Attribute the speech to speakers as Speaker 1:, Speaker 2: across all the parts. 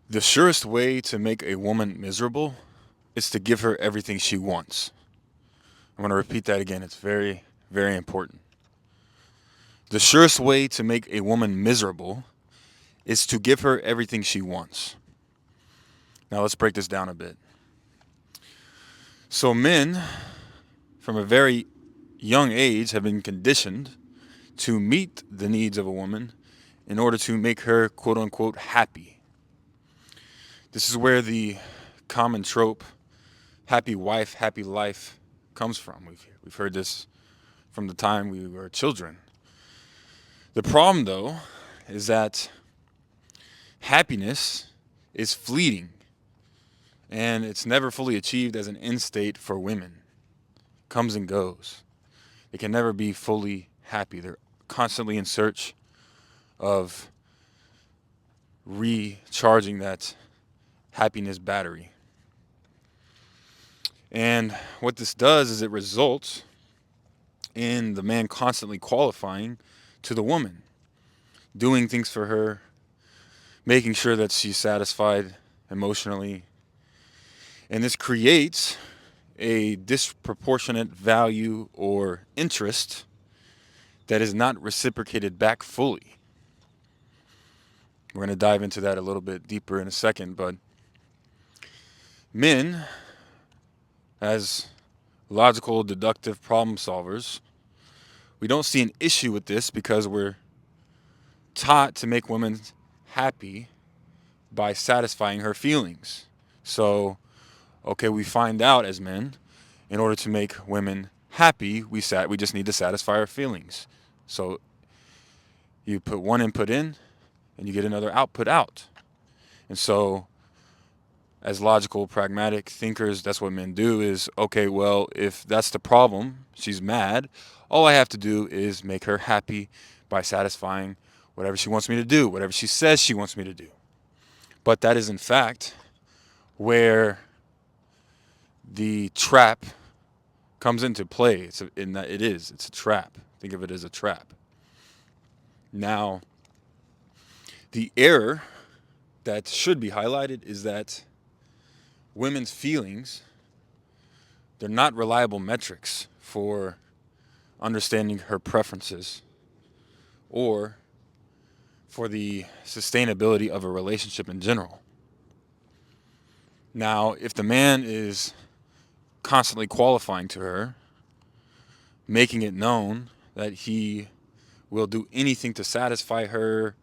Speaker 1: The surest way to make a woman miserable is to give her everything she wants. I'm going to repeat that again. It's very, very important. The surest way to make a woman miserable is to give her everything she wants. Now let's break this down a bit. So men, from a very young age, have been conditioned to meet the needs of a woman in order to make her quote unquote happy. This is where the common trope, happy wife, happy life, comes from. We've heard this from the time we were children. The problem, though, is that happiness is fleeting and it's never fully achieved as an end state for women. It comes and goes. They can never be fully happy. They're constantly in search of recharging that happiness battery. And what this does is it results in the man constantly qualifying to the woman, doing things for her, making sure that she's satisfied emotionally. And this creates a disproportionate value or interest that is not reciprocated back fully. We're going to dive into that a little bit deeper in a second, but men, as logical, deductive problem solvers, we don't see an issue with this because we're taught to make women happy by satisfying her feelings. So, okay, we find out as men, in order to make women happy, we just need to satisfy our feelings. So you put one input in, and you get another output out. And so, as logical, pragmatic thinkers, that's what men do is, okay, well, if that's the problem, she's mad, all I have to do is make her happy by satisfying whatever she wants me to do, whatever she says she wants me to do. But that is, in fact, where the trap comes into play. It's a trap. Think of it as a trap. Now, the error that should be highlighted is that women's feelings, they're not reliable metrics for understanding her preferences or for the sustainability of a relationship in general. Now, if the man is constantly qualifying to her, making it known that he will do anything to satisfy her,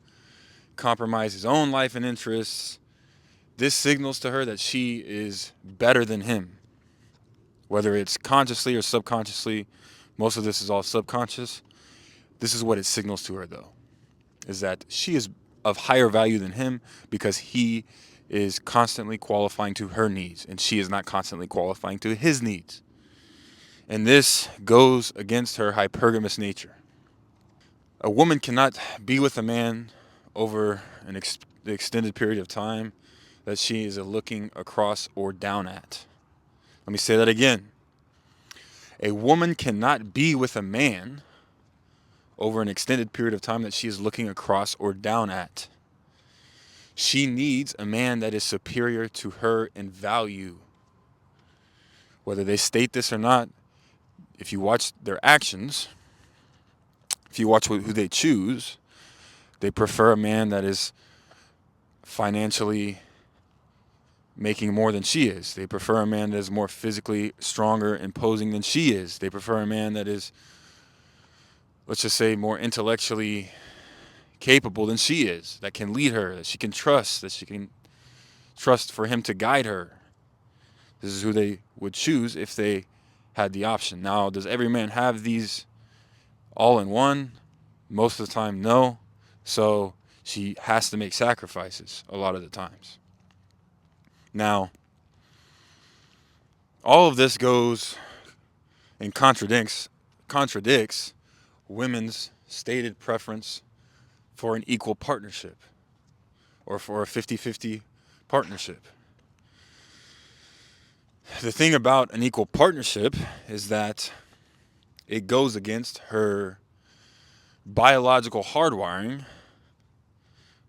Speaker 1: compromise his own life and interests, this signals to her that she is better than him. Whether it's consciously or subconsciously, most of this is all subconscious. This is what it signals to her, though, is that she is of higher value than him because he is constantly qualifying to her needs and she is not constantly qualifying to his needs. And this goes against her hypergamous nature. A woman cannot be with a man over an extended period of time that she is looking across or down at. Let me say that again. A woman cannot be with a man over an extended period of time that she is looking across or down at. She needs a man that is superior to her in value. Whether they state this or not, if you watch their actions, if you watch who they choose, they prefer a man that is financially making more than she is. They prefer a man that is more physically stronger, imposing than she is. They prefer a man that is, let's just say, more intellectually capable than she is, that can lead her, that she can trust for him to guide her. This is who they would choose if they had the option. Now, does every man have these all in one? Most of the time, no. So she has to make sacrifices a lot of the times. Now, all of this goes and contradicts women's stated preference for an equal partnership or for a 50-50 partnership. The thing about an equal partnership is that it goes against her biological hardwiring,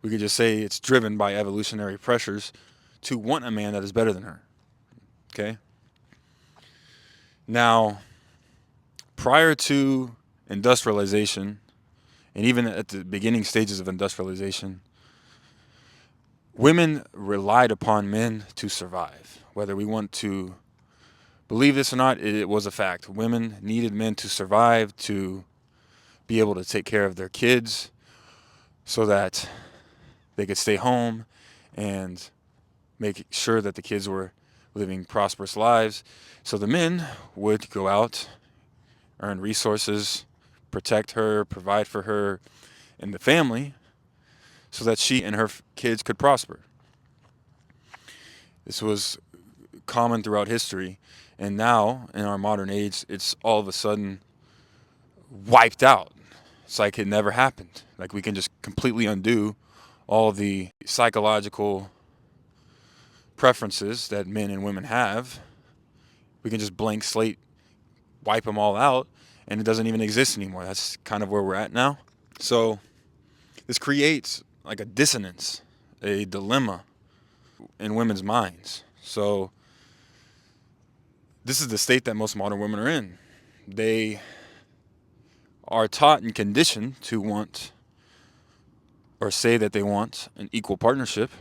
Speaker 1: We could just say it's driven by evolutionary pressures to want a man that is better than her. Okay? Now, prior to industrialization, and even at the beginning stages of industrialization, women relied upon men to survive. Whether we want to believe this or not, it was a fact. Women needed men to survive, to be able to take care of their kids so that they could stay home and make sure that the kids were living prosperous lives. So the men would go out, earn resources, protect her, provide for her and the family so that she and her kids could prosper. This was common throughout history, and now in our modern age, it's all of a sudden wiped out. It's like it never happened. Like we can just completely undo all the psychological preferences that men and women have. We can just blank slate, wipe them all out, and it doesn't even exist anymore. That's kind of where we're at now. So this creates like a dissonance, a dilemma in women's minds. So this is the state that most modern women are in. They are taught and conditioned to want or say that they want an equal partnership,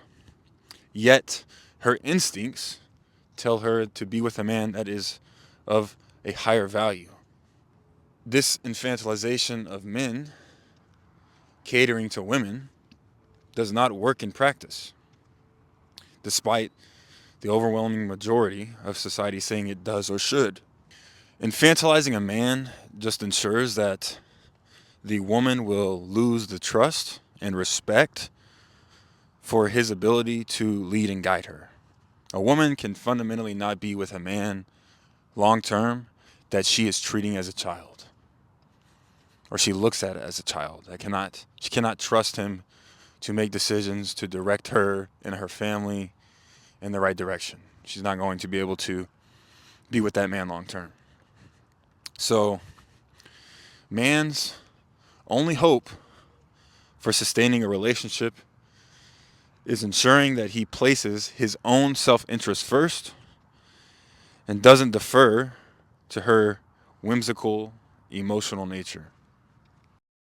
Speaker 1: yet her instincts tell her to be with a man that is of a higher value. This infantilization of men catering to women does not work in practice, despite the overwhelming majority of society saying it does or should. Infantilizing a man just ensures that the woman will lose the trust and respect for his ability to lead and guide her. A woman can fundamentally not be with a man long term that she is treating as a child, or she looks at it as a child. She cannot trust him to make decisions, to direct her and her family in the right direction. She's not going to be able to be with that man long term. So, man's only hope for sustaining a relationship is ensuring that he places his own self-interest first and doesn't defer to her whimsical, emotional nature.